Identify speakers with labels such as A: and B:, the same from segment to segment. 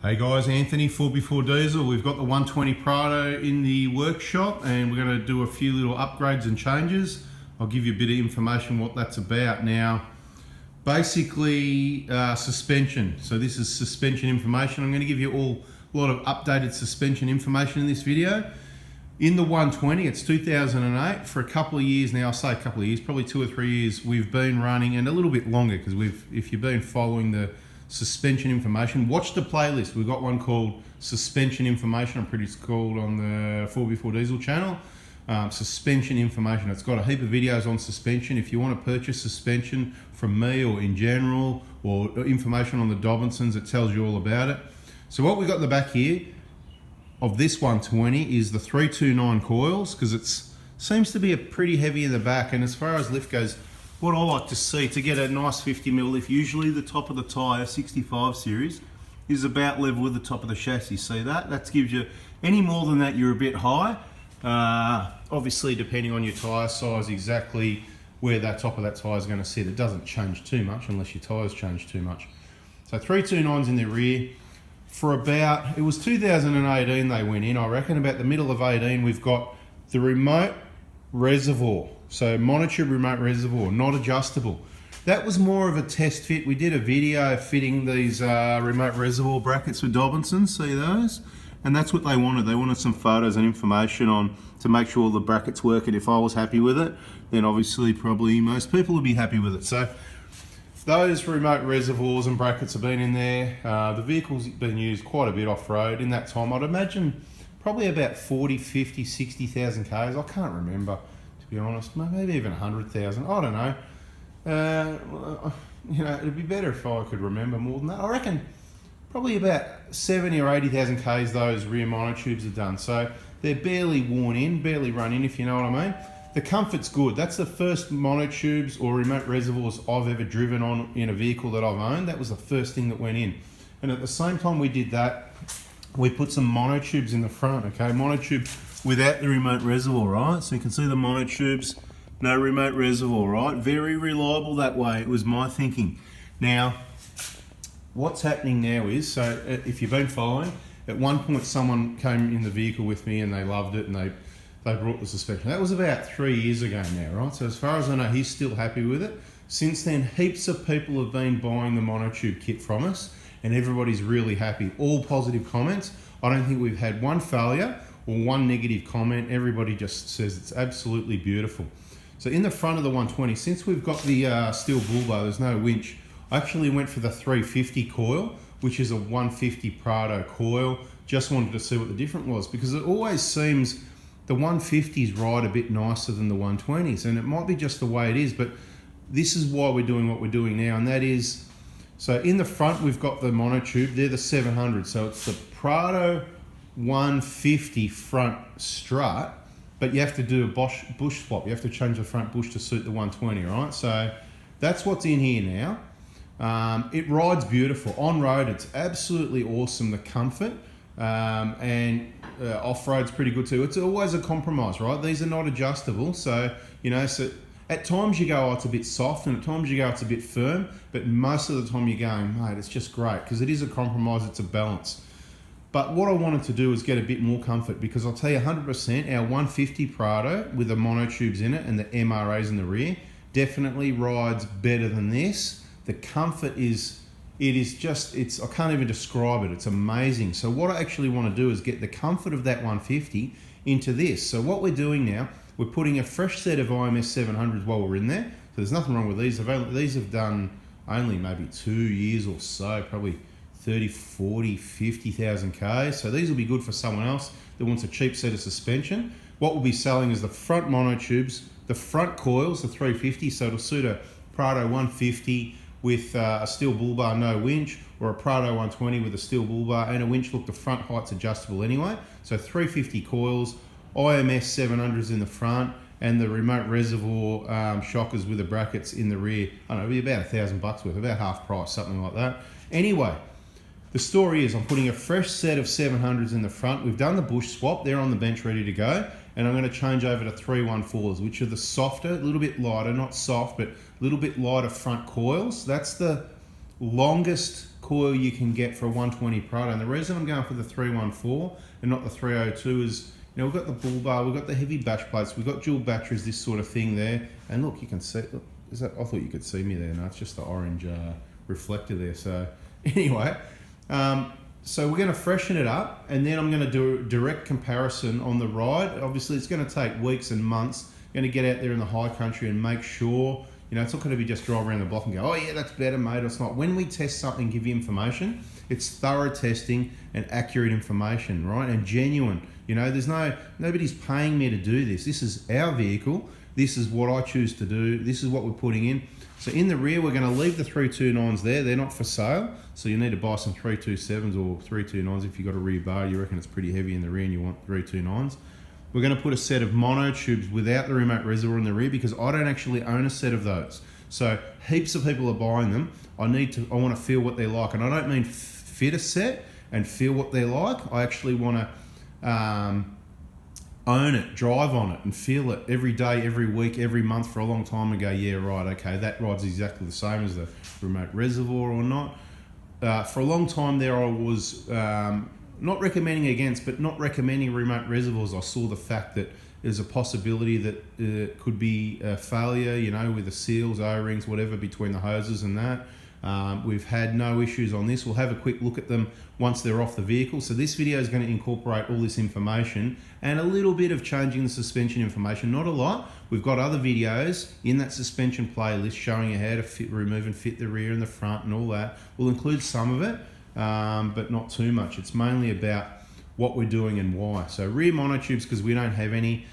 A: Hey guys, Anthony, FOURBY4 Diesel. We've got the 120 Prado in the workshop and we're going to do a few little upgrades and changes. I'll give you a bit of information what that's about. Now, basically suspension. So this is suspension information. I'm going to give you a lot of updated suspension information in this video. In the 120, it's 2008. For a couple of years now, I say a couple of years, probably 2 or 3 years, we've been running, and a little bit longer because if you've been following the suspension information, watch the playlist. We've got one called suspension information. I'm pretty called on the FOURBY4 Diesel channel. Suspension information. It's got a heap of videos on suspension. If you want to purchase suspension from me or in general, or information on the Dobinsons, it tells you all about it. So what we've got in the back here of this 120 is the 329 coils, because it seems to be pretty heavy in the back. And as far as lift goes, what I like to see to get a nice 50mm lift, usually the top of the tyre, 65 series, is about level with the top of the chassis. See that? That gives you, any more than that, you're a bit high. Obviously, depending on your tyre size, exactly where that top of that tyre is going to sit. It doesn't change too much unless your tyres change too much. So 329's in the rear. For about, it was 2018 they went in, I reckon. About the middle of 18, we've got the remote reservoir. So monotube remote reservoir, not adjustable. That was more of a test fit. We did a video fitting these remote reservoir brackets with Dobinsons, see those? And that's what they wanted. They wanted some photos and information on to make sure the brackets work. And if I was happy with it, then obviously probably most people would be happy with it. So those remote reservoirs and brackets have been in there. The vehicle's been used quite a bit off-road in that time. I'd imagine probably about 40, 50, 60,000 Ks. I can't remember, to be honest. Maybe even 100,000. I don't know. You know, it'd be better if I could remember more than that. I reckon probably about 70 or 80,000 Ks those rear monotubes have done. So they're barely worn in, barely run in, if you know what I mean. The comfort's good. That's the first monotubes or remote reservoirs I've ever driven on in a vehicle that I've owned. That was the first thing that went in. And at the same time we did that, we put some monotubes in the front, okay? Monotube without the remote reservoir, right? So you can see the monotubes, no remote reservoir, right? Very reliable that way, it was my thinking. Now, what's happening now is, so if you've been following, at one point someone came in the vehicle with me and they loved it and they brought the suspension. That was about 3 years ago now, right? So as far as I know, he's still happy with it. Since then, heaps of people have been buying the monotube kit from us and everybody's really happy. All positive comments. I don't think we've had one failure or one negative comment. Everybody just says it's absolutely beautiful. So in the front of the 120, since we've got the steel bull bar, there's no winch, I actually went for the 350 coil, which is a 150 Prado coil. Just wanted to see what the difference was, because it always seems the 150s ride a bit nicer than the 120s, and it might be just the way it is, but this is why we're doing what we're doing now, and that is, so in the front we've got the monotube, they're the 700, so it's the Prado 150 front strut, but you have to do a bush swap. You have to change the front bush to suit the 120, right? So that's what's in here now. It rides beautiful. On road, it's absolutely awesome, the comfort, and off-road's pretty good too. It's always a compromise, right? These are not adjustable, so, you know, so at times you go, oh, it's a bit soft, and at times you go, it's a bit firm, but most of the time you're going, mate, it's just great, because it is a compromise, it's a balance. But what I wanted to do is get a bit more comfort, because I'll tell you 100%, our 150 Prado with the monotubes in it and the MRAs in the rear definitely rides better than this. The comfort is, I can't even describe it. It's amazing. So what I actually want to do is get the comfort of that 150 into this. So what we're doing now, we're putting a fresh set of IMS 700s while we're in there. So there's nothing wrong with these. These have done only maybe 2 years or so, probably 30, 40, 50,000 Ks. So these will be good for someone else that wants a cheap set of suspension. What we'll be selling is the front monotubes, the front coils, the 350, so it'll suit a Prado 150 with a steel bull bar, no winch, or a Prado 120 with a steel bull bar and a winch. Look, the front height's adjustable anyway. So 350 coils, IMS 700s in the front, and the remote reservoir shockers with the brackets in the rear. I don't know, it'll be about $1,000 worth, about half price, something like that. Anyway, the story is I'm putting a fresh set of 700s in the front. We've done the bush swap, they're on the bench ready to go, and I'm going to change over to 314s, which are the softer, a little bit lighter, not soft, but a little bit lighter front coils. That's the longest coil you can get for a 120 Prado. And the reason I'm going for the 314 and not the 302 is, you know, we've got the bull bar, we've got the heavy batch plates, we've got dual batteries, this sort of thing there. And look, you can see, look, is that, I thought you could see me there. No, it's just the orange reflector there. So anyway, so we're going to freshen it up, and then I'm going to do a direct comparison on the ride. Obviously, it's going to take weeks and months. I'm going to get out there in the high country and make sure, you know, it's not going to be just drive around the block and go, oh yeah, that's better, mate. It's not. When we test something, give you information, it's thorough testing and accurate information, right? And genuine. You know, nobody's paying me to do this. This is our vehicle. This is what I choose to do. This is what we're putting in. So in the rear, we're going to leave the 329s there. They're not for sale. So you need to buy some 327s or 329s if you've got a rear bar. You reckon it's pretty heavy in the rear and you want 329s. We're going to put a set of mono tubes without the remote reservoir in the rear because I don't actually own a set of those. So heaps of people are buying them. I want to feel what they're like. And I don't mean fit a set and feel what they're like. I actually want to own it, drive on it and feel it every day, every week, every month for a long time and go, yeah, right, okay, that ride's exactly the same as the remote reservoir or not. For a long time there, I was not recommending against, but not recommending remote reservoirs. I saw the fact that there's a possibility that it could be a failure, you know, with the seals, O-rings, whatever, between the hoses and that. We've had no issues on this. We'll have a quick look at them once they're off the vehicle. So this video is going to incorporate all this information and a little bit of changing the suspension information, not a lot. We've got other videos in that suspension playlist showing you how to remove and fit the rear and the front and all that. We'll include some of it, but not too much. It's mainly about what we're doing and why. So rear monotubes, because we don't have any.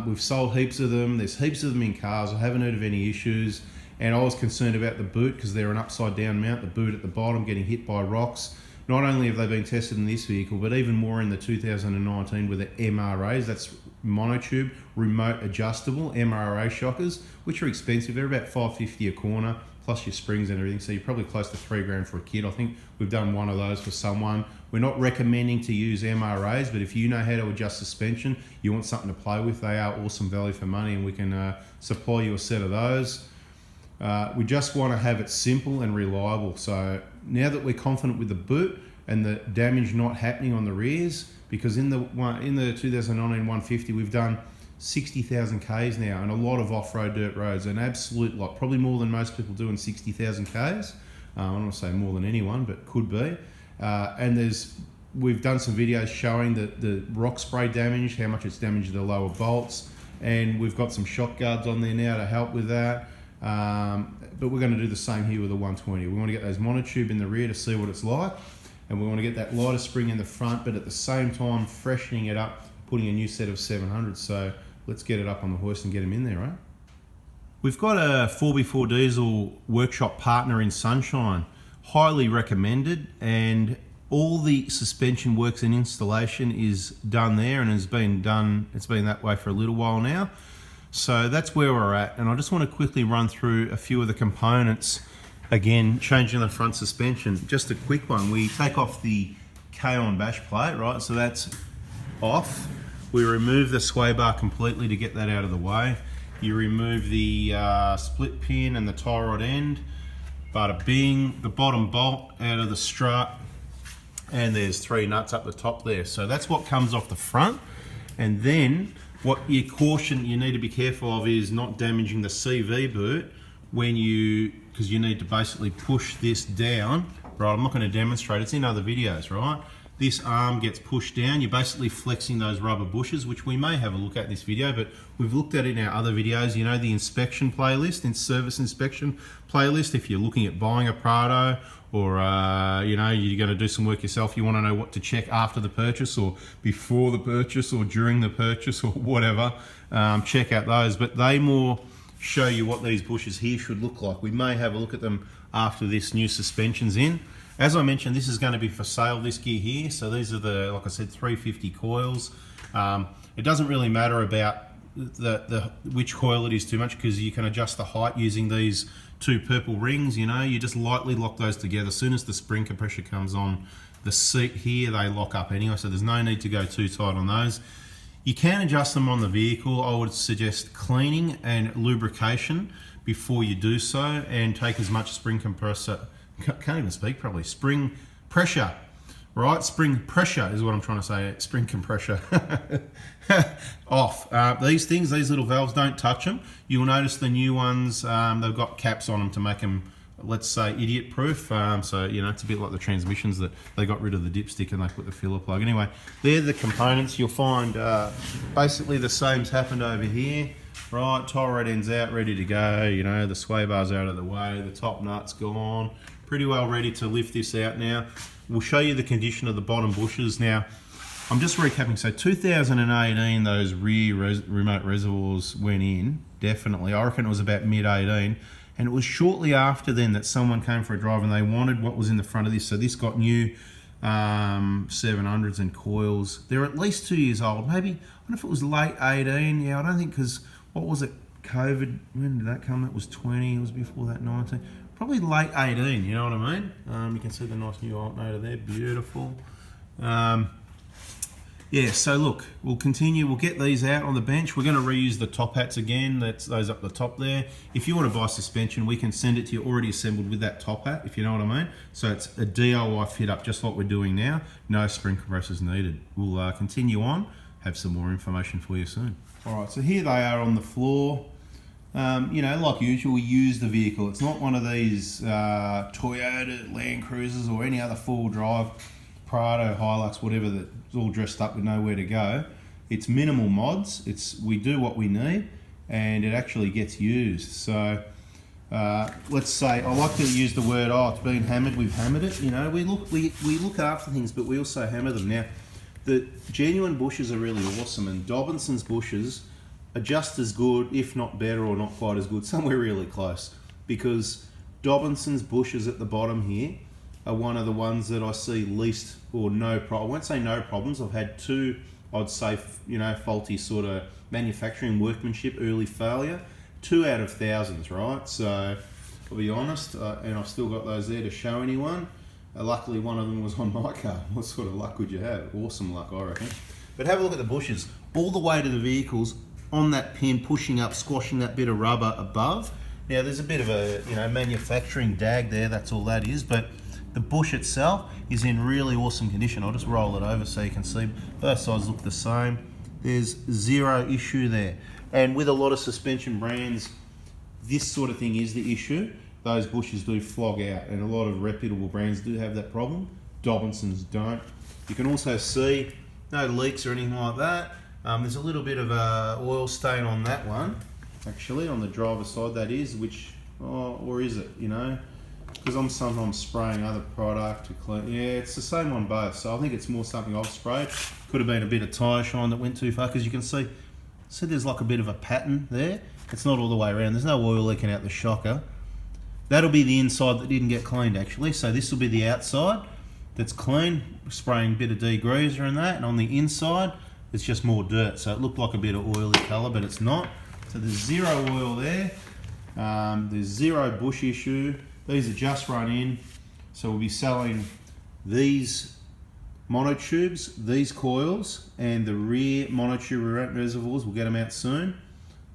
A: We've sold heaps of them. There's heaps of them in cars. I haven't heard of any issues. And I was concerned about the boot because they're an upside down mount, the boot at the bottom getting hit by rocks. Not only have they been tested in this vehicle, but even more in the 2019 with the MRAs, that's monotube, remote adjustable MRA shockers, which are expensive. They're about $550 a corner, plus your springs and everything. So you're probably close to $3,000 for a kit. I think we've done one of those for someone. We're not recommending to use MRAs, but if you know how to adjust suspension, you want something to play with, they are awesome value for money, and we can supply you a set of those. We just want to have it simple and reliable. So now that we're confident with the boot and the damage not happening on the rears, because in the 2019 150 we've done 60,000 Ks now and a lot of off-road dirt roads, an absolute lot, probably more than most people do in 60,000 Ks. I don't want to say more than anyone, but could be. And we've done some videos showing the rock spray damage, how much it's damaged the lower bolts, and we've got some shock guards on there now to help with that. But we're going to do the same here with the 120. We want to get those monotube in the rear to see what it's like, and we want to get that lighter spring in the front, but at the same time freshening it up, putting a new set of 700s. So let's get it up on the hoist and get them in there, right? We've got a 4x4 diesel workshop partner in Sunshine, highly recommended, and all the suspension works and installation is done there and has been done. It's been that way for a little while now. So that's where we're at, and I just want to quickly run through a few of the components. Again, changing the front suspension, just a quick one. We take off the K-on bash plate, right? So that's off. We remove the sway bar completely to get that out of the way. You remove the split pin and the tie rod end, bada bing, the bottom bolt out of the strut, and there's 3 nuts up the top there. So that's what comes off the front. And then what you need to be careful of is not damaging the CV boot because you need to basically push this down, right? I'm not going to demonstrate, it's in other videos, right? This arm gets pushed down, you're basically flexing those rubber bushes, which we may have a look at in this video, but we've looked at it in our other videos, you know, the inspection playlist, in service inspection playlist. If you're looking at buying a Prado, or you know, you're going to do some work yourself, you want to know what to check after the purchase or before the purchase or during the purchase or whatever, check out those. But they more show you what these bushes here should look like. We may have a look at them after this new suspension's in. As I mentioned, this is going to be for sale, this gear here. So these are the, like I said, 350 coils. It doesn't really matter about which coil it is too much, because you can adjust the height using these 2 purple rings. You know, you just lightly lock those together. As soon as the spring compressor comes on the seat here, they lock up anyway, so there's no need to go too tight on those. You can adjust them on the vehicle. I would suggest cleaning and lubrication before you do so, and take as much spring compressor can't even speak properly, spring pressure, right? Spring pressure is what I'm trying to say, spring compressor off. These little valves, don't touch them. You'll notice the new ones, they've got caps on them to make them, let's say, idiot proof. So, you know, it's a bit like the transmissions that they got rid of the dipstick and they put the filler plug. Anyway, they're the components. You'll find basically the same's happened over here. Right, tie rod ends out, ready to go. You know, the sway bar's out of the way, the top nut's gone. Pretty well ready to lift this out now. We'll show you the condition of the bottom bushes. Now, I'm just recapping. So 2018, those rear remote reservoirs went in, definitely. I reckon it was about mid-18. And it was shortly after then that someone came for a drive and they wanted what was in the front of this. So this got new 700s and coils. They're at least 2 years old. Maybe, I don't know if it was late 18. Yeah, I don't think, because what was it? COVID, when did that come? That was 20. It was before that, 19. Probably late 18, you know what I mean? You can see the nice new alternator there, beautiful. Yeah, so look, we'll continue. We'll get these out on the bench. We're going to reuse the top hats again. That's those up the top there. If you want to buy suspension, we can send it to you already assembled with that top hat, if you know what I mean. So it's a DIY fit up, just like we're doing now. No spring compressors needed. We'll continue on. Have some more information for you soon. All right, so here they are on the floor. You know, like usual, we use the vehicle. It's not one of these Toyota Land Cruisers or any other four-wheel drive, Prado, Hilux, whatever, that's all dressed up with nowhere to go. It's minimal mods. We do what we need, and it actually gets used. So let's say, I like to use the word, oh, it's been hammered, we've hammered it. You know, we look after things, but we also hammer them. Now, the genuine bushes are really awesome, and Dobinson's bushes are just as good, if not better, or not quite as good, somewhere really close, because Dobinson's bushes at the bottom here are one of the ones that I see least or no problem. I won't say no problems. I've had two, I'd say, you know, faulty sort of manufacturing workmanship, early failure. 2 out of thousands, right? So I'll be honest, and I've still got those there to show anyone. Luckily, one of them was on my car. What sort of luck would you have? Awesome luck, I reckon. But have a look at the bushes. All the way to the vehicles, on that pin, pushing up, squashing that bit of rubber above. Now, there's a bit of a, you know, manufacturing dag there, that's all that is, but the bush itself is in really awesome condition. I'll just roll it over so you can see. Both sides look the same. There's zero issue there. And with a lot of suspension brands, this sort of thing is the issue. Those bushes do flog out, and a lot of reputable brands do have that problem. Dobinson's don't. You can also see no leaks or anything like that. There's a little bit of a oil stain on that one, actually, on the driver's side, that is, which, or is it, you know? Because I'm sometimes spraying other product to clean. Yeah, it's the same on both, so I think it's more something I've sprayed. Could have been a bit of tyre shine that went too far, because you can see there's like a bit of a pattern there. It's not all the way around. There's no oil leaking out the shocker. That'll be the inside that didn't get cleaned, actually. So this will be the outside that's clean, spraying a bit of degreaser and that, and on the inside, it's just more dirt. So it looked like a bit of oily colour, but it's not. So there's zero oil there. There's zero bush issue. These are just run in. So we'll be selling these monotubes, these coils, and the rear monotube reservoirs. We'll get them out soon.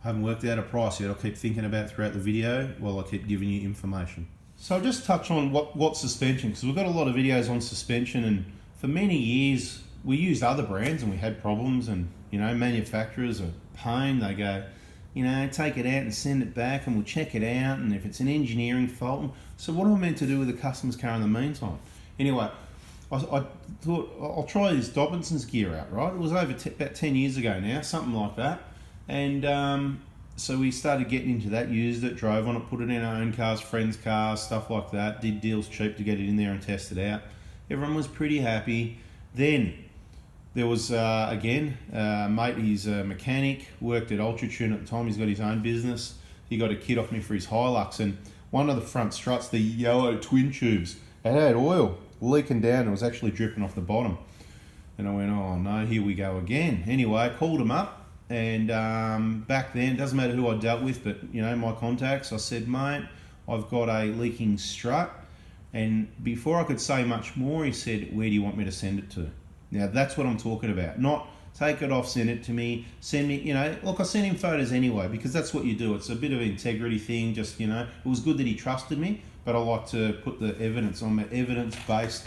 A: I haven't worked out a price yet. I'll keep thinking about it throughout the video while I keep giving you information. So I'll just touch on what suspension, because we've got a lot of videos on suspension, and for many years we used other brands and we had problems, and you know, manufacturers are pain. They go, you know, take it out and send it back and we'll check it out, and if it's an engineering fault. So what am I meant to do with the customer's car in the meantime? Anyway, I thought I'll try this Dobinson's gear out, right? It was over about 10 years ago now, something like that. And so we started getting into that, used it, drove on it, put it in our own cars, friends' cars, stuff like that. Did deals cheap to get it in there and test it out. Everyone was pretty happy. Then there was, again, mate, he's a mechanic, worked at Ultratune at the time. He's got his own business. He got a kit off me for his Hilux, and one of the front struts, the yellow twin tubes, it had oil leaking down. It was actually dripping off the bottom. And I went, oh no, here we go again. Anyway, I called him up, and back then, it doesn't matter who I dealt with, but you know, my contacts, I said, mate, I've got a leaking strut. And before I could say much more, he said, where do you want me to send it to? Now that's what I'm talking about. Not take it off, send it to me, send me, you know, look, I sent him photos anyway, because that's what you do. It's a bit of an integrity thing, just, you know, it was good that he trusted me, but I like to put the evidence. I'm an evidence-based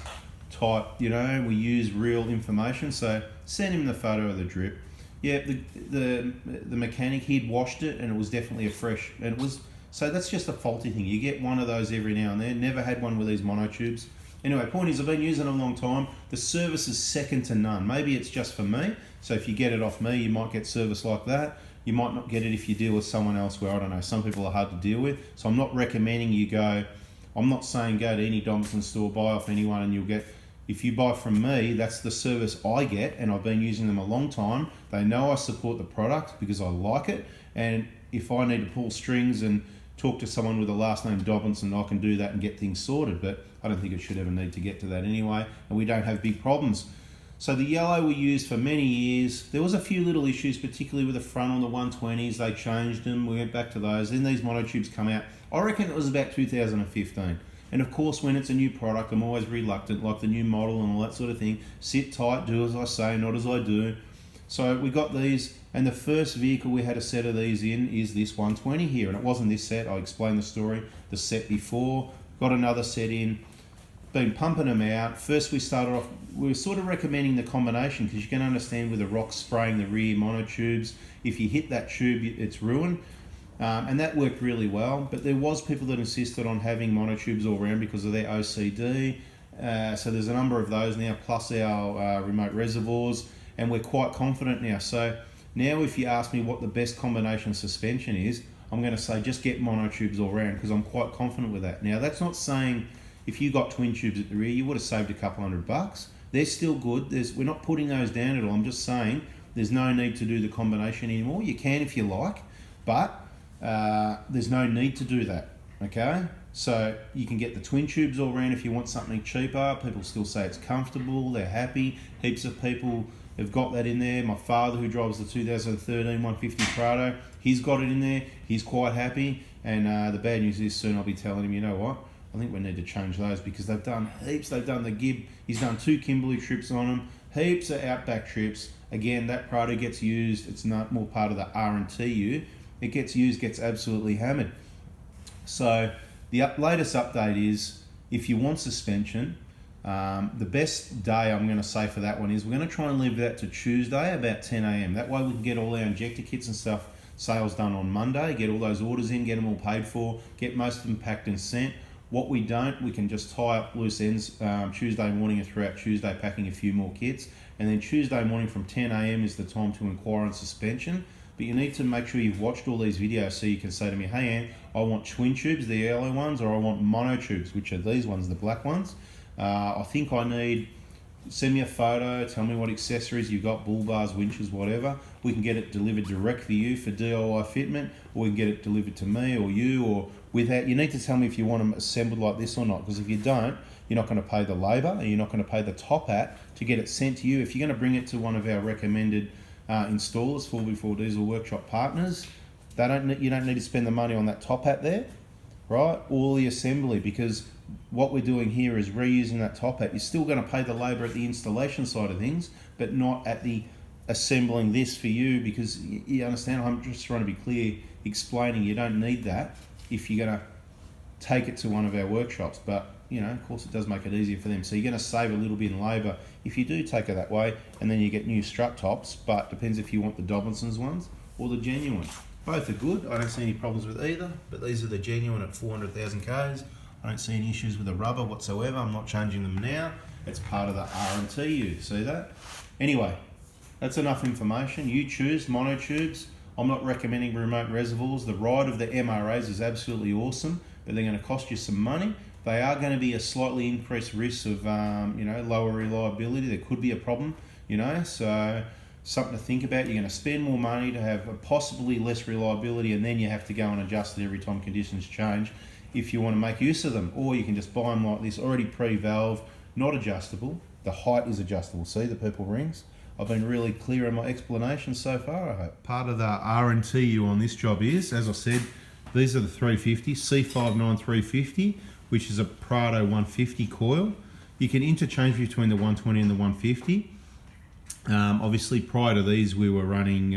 A: type, you know, we use real information. So send him the photo of the drip. Yeah, the mechanic, he'd washed it and it was definitely a fresh, and it was, so that's just a faulty thing. You get one of those every now and then. Never had one with these monotubes. Anyway, point is, I've been using it a long time. The service is second to none. Maybe it's just for me. So if you get it off me, you might get service like that. You might not get it if you deal with someone else where, I don't know, some people are hard to deal with. So I'm not recommending you go, I'm not saying go to any Dobinson store, buy off anyone and you'll get, if you buy from me, that's the service I get, and I've been using them a long time. They know I support the product because I like it. And if I need to pull strings and talk to someone with the last name Dobinson, I can do that and get things sorted, but I don't think it should ever need to get to that anyway, and we don't have big problems. So the yellow we used for many years. There was a few little issues, particularly with the front on the 120s. They changed them, we went back to those. Then these monotubes come out. I reckon it was about 2015. And of course, when it's a new product, I'm always reluctant, like the new model and all that sort of thing. Sit tight, do as I say, not as I do. So we got these, and the first vehicle we had a set of these in is this 120 here, and it wasn't this set. I explained the story, the set before, got another set in, been pumping them out. First we started off, we were sort of recommending the combination because you can understand with the rocks spraying the rear monotubes, if you hit that tube, it's ruined. And that worked really well, but there was people that insisted on having monotubes all around because of their OCD. So there's a number of those now, plus our remote reservoirs, and we're quite confident now. So now if you ask me what the best combination suspension is, I'm going to say just get monotubes all around because I'm quite confident with that. Now that's not saying if you got twin tubes at the rear, you would have saved a couple $100. They're still good. We're not putting those down at all. I'm just saying there's no need to do the combination anymore. You can if you like, but there's no need to do that, okay? So you can get the twin tubes all around if you want something cheaper. People still say it's comfortable, they're happy. Heaps of people have got that in there. My father, who drives the 2013 150 Prado, he's got it in there. He's quite happy. And the bad news is soon I'll be telling him, you know what? I think we need to change those because they've done heaps. They've done the Gib. He's done 2 Kimberley trips on them. Heaps of Outback trips. Again, that Prado gets used. It's not more part of the R&TU. It gets used, gets absolutely hammered. So the latest update is if you want suspension, the best day I'm going to say for that one is we're going to try and leave that to Tuesday about 10 a.m. That way we can get all our injector kits and stuff sales done on Monday, get all those orders in, get them all paid for, get most of them packed and sent. What we don't, we can just tie up loose ends Tuesday morning and throughout Tuesday packing a few more kits. And then Tuesday morning from 10 a.m. is the time to inquire on suspension. But you need to make sure you've watched all these videos so you can say to me, hey Ant, I want twin tubes, the yellow ones, or I want monotubes, which are these ones, the black ones. I think I need, send me a photo, tell me what accessories you've got, bull bars, winches, whatever. We can get it delivered direct for you for DIY fitment, or we can get it delivered to me or you, or without. You need to tell me if you want them assembled like this or not, because if you don't, you're not going to pay the labour and you're not going to pay the top hat to get it sent to you. If you're going to bring it to one of our recommended installers, FOURBY4 Diesel Workshop partners, you don't need to spend the money on that top hat there, right? Or the assembly, because what we're doing here is reusing that top hat. You're still going to pay the labour at the installation side of things, but not at the assembling this for you, because you understand, I'm just trying to be clear, explaining you don't need that if you're going to take it to one of our workshops. But you know, of course it does make it easier for them. So you're going to save a little bit in labour if you do take it that way, and then you get new strut tops, but depends if you want the Dobinson's ones or the genuine. Both are good. I don't see any problems with either, but these are the genuine at 400,000 Ks. I don't see any issues with the rubber whatsoever. I'm not changing them now. It's part of the R&TU. See that? Anyway, that's enough information. You choose monotubes. I'm not recommending remote reservoirs. The ride of the MRAs is absolutely awesome, but they're going to cost you some money. They are going to be a slightly increased risk of lower reliability. There could be a problem, so something to think about. You're going to spend more money to have a possibly less reliability, and then you have to go and adjust it every time conditions change if you want to make use of them. Or you can just buy them like this, already pre-valve, not adjustable. The height is adjustable. See the purple rings? I've been really clear in my explanation so far, I hope. Part of the R&TU on this job is, as I said, these are the 350, C59 350, which is a Prado 150 coil. You can interchange between the 120 and the 150. Obviously, prior to these, we were running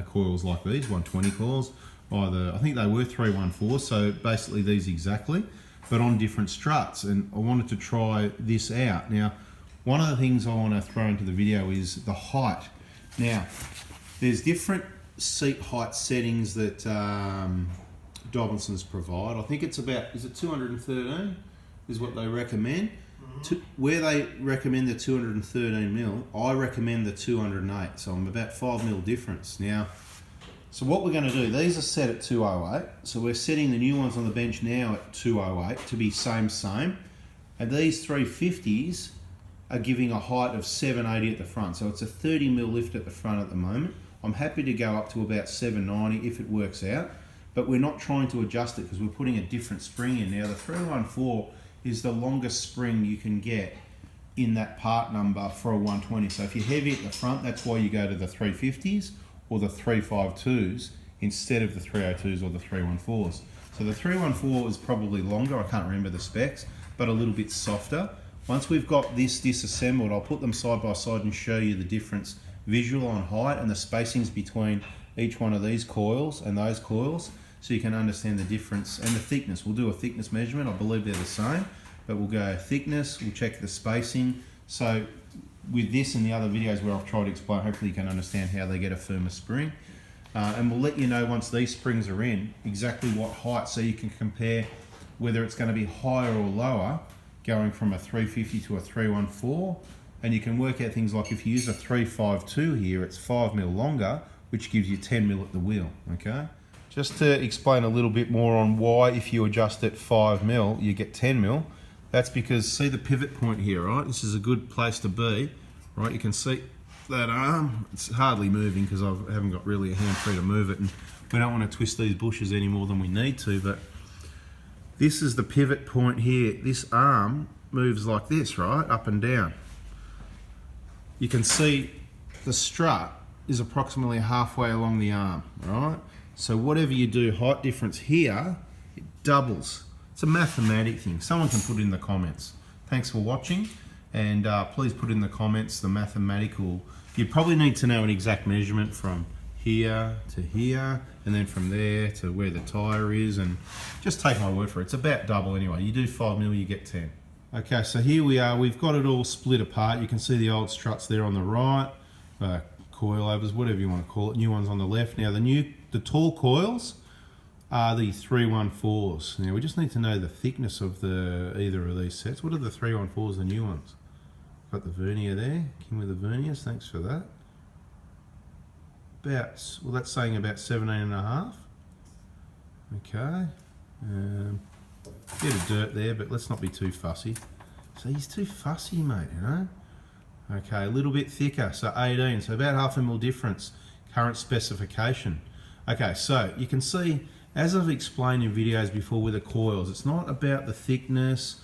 A: coils like these, 120 coils. I think they were 314, so basically these exactly. but on different struts, and I wanted to try this out. Now, one of the things I want to throw into the video is the height. Now, there's different seat height settings that Dobinson's provide. I think it's about, is it 213 is what they recommend. Where they recommend the 213 mil, I recommend the 208, so I'm about 5 mil difference. Now, so what we're going to do, these are set at 208, so we're setting the new ones on the bench now at 208 to be same, and these 350s are giving a height of 780 at the front, so it's a 30 mil lift at the front at the moment. I'm happy to go up to about 790 if it works out, but we're not trying to adjust it because we're putting a different spring in. Now, the 314 is the longest spring you can get in that part number for a 120. So if you're heavy at the front, that's why you go to the 350s or the 352s instead of the 302s or the 314s. So the 314 is probably longer, I can't remember the specs, but a little bit softer. Once we've got this disassembled, I'll put them side by side and show you the difference visual on height and the spacings between each one of these coils and those coils, so you can understand the difference and the thickness. We'll do a thickness measurement. I believe they're the same, but we'll go thickness, we'll check the spacing. So with this and the other videos where I've tried to explain, hopefully you can understand how they get a firmer spring. And we'll let you know once these springs are in exactly what height, so you can compare whether it's going to be higher or lower going from a 350 to a 314. And you can work out things like if you use a 352 here, it's 5 mil longer, which gives you 10 mil at the wheel, okay? Just to explain a little bit more on why if you adjust it 5 mil, you get 10 mil. That's because, see the pivot point here, right? This is a good place to be, right? You can see that arm, it's hardly moving because I haven't got really a hand free to move it, and we don't want to twist these bushes any more than we need to, but this is the pivot point here. This arm moves like this, right? Up and down. You can see the strut is approximately halfway along the arm, right? So whatever you do, height difference here, it doubles. It's a mathematic thing. Someone can put it in the comments. Thanks for watching, and please put in the comments the mathematical. You probably need to know an exact measurement from here to here, and then from there to where the tyre is, and just take my word for it. It's about double anyway. You do 5 mil, you get 10. Okay, so here we are. We've got it all split apart. You can see the old struts there on the right, coilovers, whatever you want to call it. New ones on the left. Now the tall coils are the 314s. Now we just need to know the thickness of either of these sets. What are the 314s, the new ones? Got the vernier there. King with the verniers. Thanks for that. Well, that's saying about 17.5. Okay. Bit of dirt there, but let's not be too fussy. So he's too fussy, mate, you know? Okay, a little bit thicker, so 18, so about half a mil difference, current specification. Okay, so you can see, as I've explained in videos before with the coils, it's not about the thickness.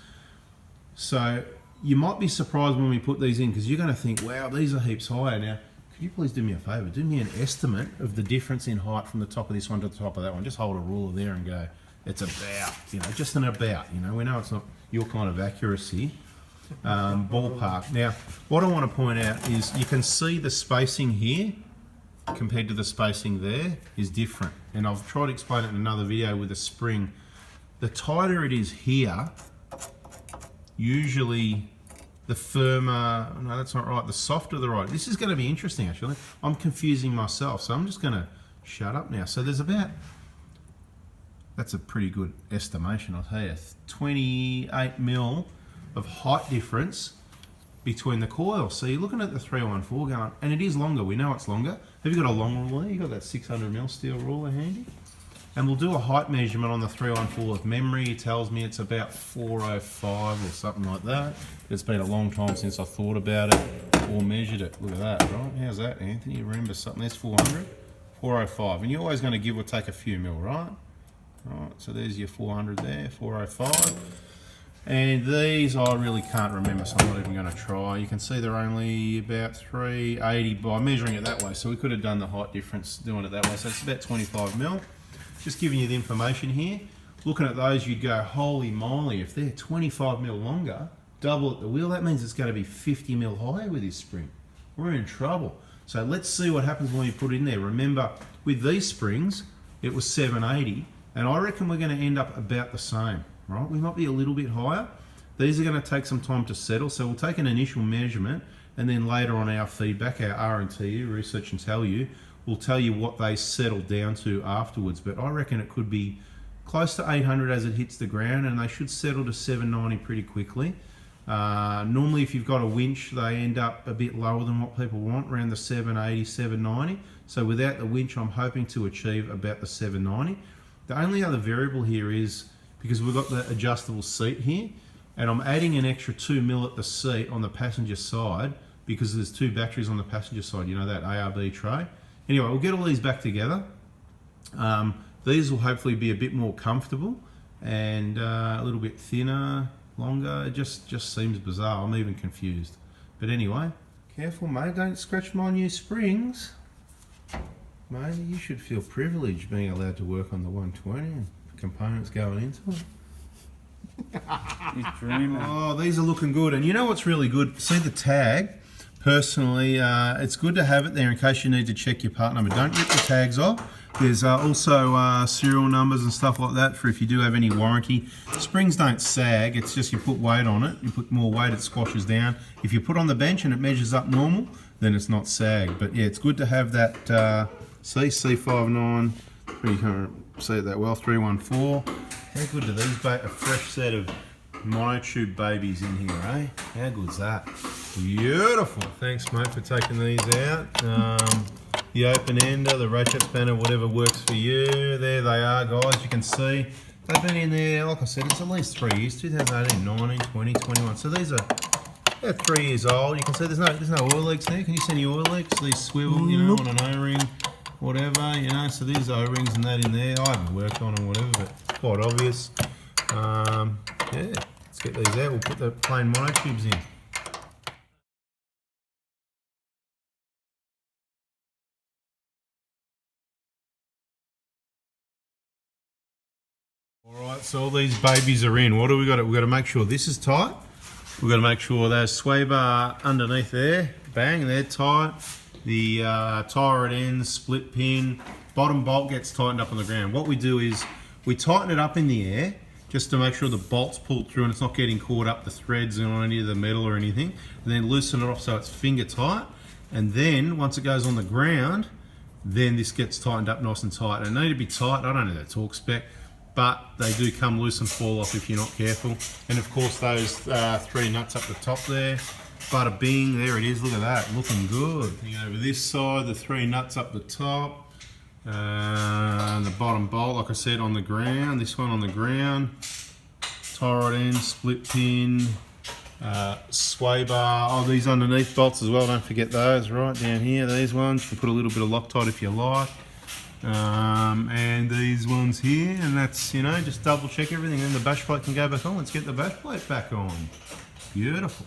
A: So you might be surprised when we put these in, because you're going to think, wow, these are heaps higher. Now, could you please do me a favour? Do me an estimate of the difference in height from the top of this one to the top of that one. Just hold a ruler there and go, it's about, you know, just an about, you know. We know it's not your kind of accuracy. Ballpark. Now, what I want to point out is you can see the spacing here compared to the spacing there is different. And I've tried to explain it in another video with a spring. The tighter it is here, usually the firmer, no, that's not right, the softer the right. This is going to be interesting, actually. I'm confusing myself, so I'm just going to shut up now. So there's about, that's a pretty good estimation, I'll tell you, 28 mil of height difference between the coils. So you're looking at the 314 going, and it is longer, we know it's longer. Have you got a long ruler? You got that 600 mil steel ruler handy? And we'll do a height measurement on the 314 with memory. It tells me it's about 405 or something like that. It's been a long time since I thought about it or measured it. Look at that, right? How's that, Anthony? You remember something? There's 400, 405. And you're always going to give or take a few mil, right? Right, so there's your 400 there, 405. And these I really can't remember, so I'm not even going to try. You can see they're only about 380 by measuring it that way. So we could have done the height difference doing it that way. So it's about 25 mil. Just giving you the information here. Looking at those, you'd go, holy moly, if they're 25 mil longer, double at the wheel, that means it's going to be 50 mil higher with this spring. We're in trouble. So let's see what happens when we put it in there. Remember, with these springs, it was 780. And I reckon we're going to end up about the same. right? We might be a little bit higher. These are going to take some time to settle, so we'll take an initial measurement, and then later on our feedback, our R&T, research and tell you, will tell you what they settle down to afterwards. But I reckon it could be close to 800 as it hits the ground, and they should settle to 790 pretty quickly. Normally if you've got a winch, they end up a bit lower than what people want, around the 780, 790. So without the winch, I'm hoping to achieve about the 790. The only other variable here is, because we've got the adjustable seat here, and I'm adding an extra 2 mil at the seat on the passenger side, because there's 2 batteries on the passenger side, you know, that ARB tray. Anyway, we'll get all these back together. These will hopefully be a bit more comfortable and a little bit thinner, longer. It just seems bizarre. I'm even confused. But anyway, careful, mate. Don't scratch my new springs. Mate, you should feel privileged being allowed to work on the 120 and components going into it.
B: He's dreaming.
A: Oh, these are looking good. And you know what's really good? See the tag? Personally, it's good to have it there in case you need to check your part number. Don't rip the tags off. There's also serial numbers and stuff like that for if you do have any warranty. Springs don't sag, it's just you put weight on it. You put more weight, it squashes down. If you put on the bench and it measures up normal, then it's not sag. But yeah, it's good to have that C59, you can't see it that well, 314. How good do these be? A fresh set of monotube babies in here, eh? How good's that? Beautiful. Thanks, mate, for taking these out. The open ender, the ratchet spanner, whatever works for you. There they are, guys. You can see they've been in there, like I said, it's at least 3 years, 2018, 19, 20, 21. So these are 3 years old. You can see there's no oil leaks there. Can you see any oil leaks? These swivel, you know, on an O-ring, whatever, you know. So these O-rings and that in there. I haven't worked on them, whatever, but quite obvious. Yeah, let's get these out. We'll put the plain monotubes in. Alright, so all these babies are in. What do we got? We've got to make sure this is tight. We've got to make sure those sway bar underneath there, bang, they're tight. The tire ends, split pin, bottom bolt gets tightened up on the ground. What we do is we tighten it up in the air just to make sure the bolt's pulled through and it's not getting caught up the threads on any of the metal or anything. And then loosen it off so it's finger tight. And then once it goes on the ground, then this gets tightened up nice and tight. And they need to be tight. I don't know that torque spec, but they do come loose and fall off if you're not careful. And of course those 3 nuts up the top there, bada bing, there it is, look at that, looking good. Over this side, the 3 nuts up the top, and the bottom bolt, like I said, on the ground, this one on the ground, tie rod end, split pin, sway bar, oh these underneath bolts as well, don't forget those, right down here, these ones, you can put a little bit of Loctite if you like. And these ones here, and that's, you know, just double check everything and the bash plate can go back on. Let's get the bash plate back on. Beautiful.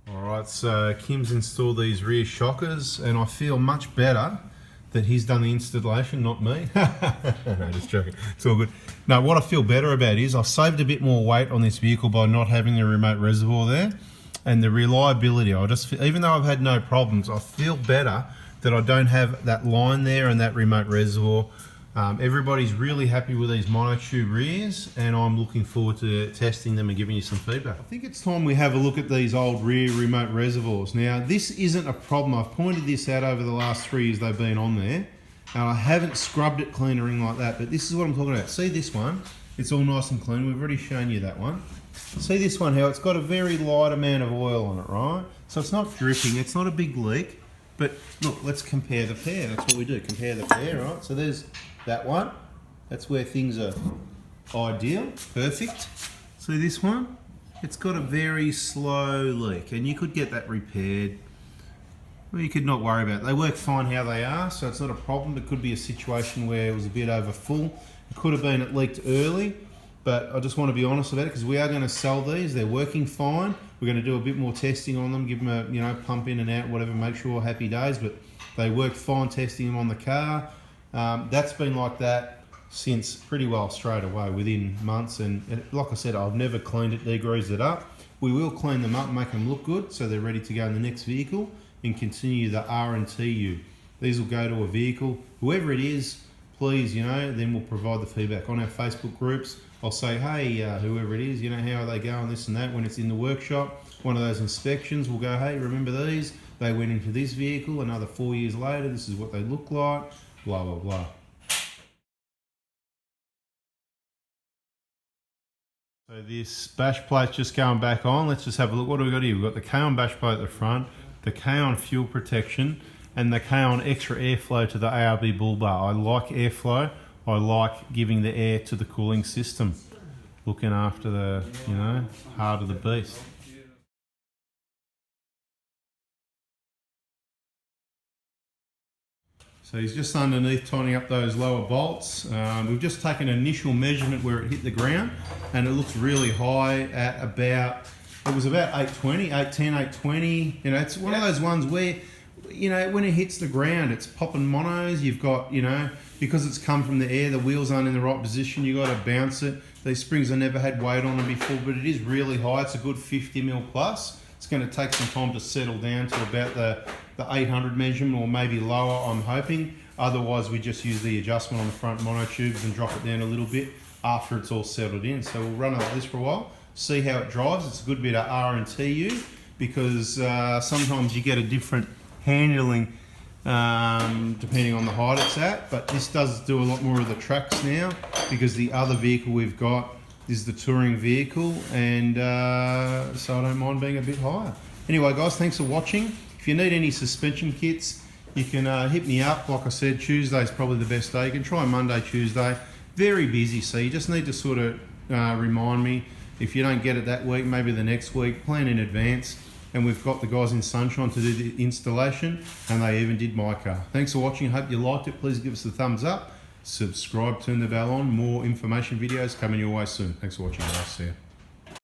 A: Alright, so Kim's installed these rear shockers and I feel much better that he's done the installation, not me. No, just joking. It's all good. No, what I feel better about is I've saved a bit more weight on this vehicle by not having the remote reservoir there, and the reliability. I just feel, even though I've had no problems, I feel better that I don't have that line there and that remote reservoir. Everybody's really happy with these monotube rears, and I'm looking forward to testing them and giving you some feedback. I think it's time we have a look at these old rear remote reservoirs. Now, this isn't a problem. I've pointed this out over the last 3 years they've been on there, and I haven't scrubbed it clean or anything like that, but this is what I'm talking about. See this one? It's all nice and clean. We've already shown you that one. See this one, how it's got a very light amount of oil on it, right? So it's not dripping, it's not a big leak, but look, let's compare the pair. That's what we do, compare the pair, right? So there's that one, that's where things are ideal, perfect. See this one? It's got a very slow leak, and you could get that repaired. Well, you could not worry about it. They work fine how they are, so it's not a problem. It could be a situation where it was a bit over full. It could have been it leaked early, but I just want to be honest about it because we are going to sell these. They're working fine. We're going to do a bit more testing on them, give them a, you know, pump in and out, whatever, make sure happy days, but they work fine testing them on the car. That's been like that since pretty well straight away, within months, and like I said, I've never cleaned it, degreased it up. We will clean them up, make them look good so they're ready to go in the next vehicle, and continue the R&T you. These will go to a vehicle, whoever it is, please, then we'll provide the feedback on our Facebook groups. I'll say, hey, whoever it is, how are they going, this and that. When it's in the workshop, one of those inspections, we'll go, hey, remember these? They went into this vehicle, another 4 years later, this is what they look like, blah, blah, blah. So this bash plate's just going back on. Let's just have a look. What do we got here? We've got the K-on bash plate at the front, the K-on fuel protection, and the K-on extra airflow to the ARB bull bar. I like airflow. I like giving the air to the cooling system. Looking after the, heart of the beast. So he's just underneath tightening up those lower bolts. We've just taken an initial measurement where it hit the ground, and it looks really high at about, it was about 820, 810, 820. It's one of those ones where, when it hits the ground, it's popping monos. You've got, because it's come from the air, the wheels aren't in the right position. You got to bounce it. These springs have never had weight on them before, but it is really high. It's a good 50 mil plus. It's going to take some time to settle down to about the 800 measurement, or maybe lower, I'm hoping. Otherwise, we just use the adjustment on the front monotubes and drop it down a little bit after it's all settled in. So we'll run it like this for a while, see how it drives. It's a good bit of R&TU, because sometimes you get a different handling depending on the height it's at, but this does do a lot more of the tracks now, because the other vehicle we've got is the touring vehicle, and so I don't mind being a bit higher. Anyway guys, thanks for watching. If you need any suspension kits, you can hit me up. Like I said, Tuesday's probably the best day. You can try Monday, Tuesday. Very busy, so you just need to sort of remind me. If you don't get it that week, maybe the next week, plan in advance. And we've got the guys in Sunshine to do the installation, and they even did my car. Thanks for watching. Hope you liked it. Please give us a thumbs up, subscribe, turn the bell on. More information videos coming your way soon. Thanks for watching guys. See ya.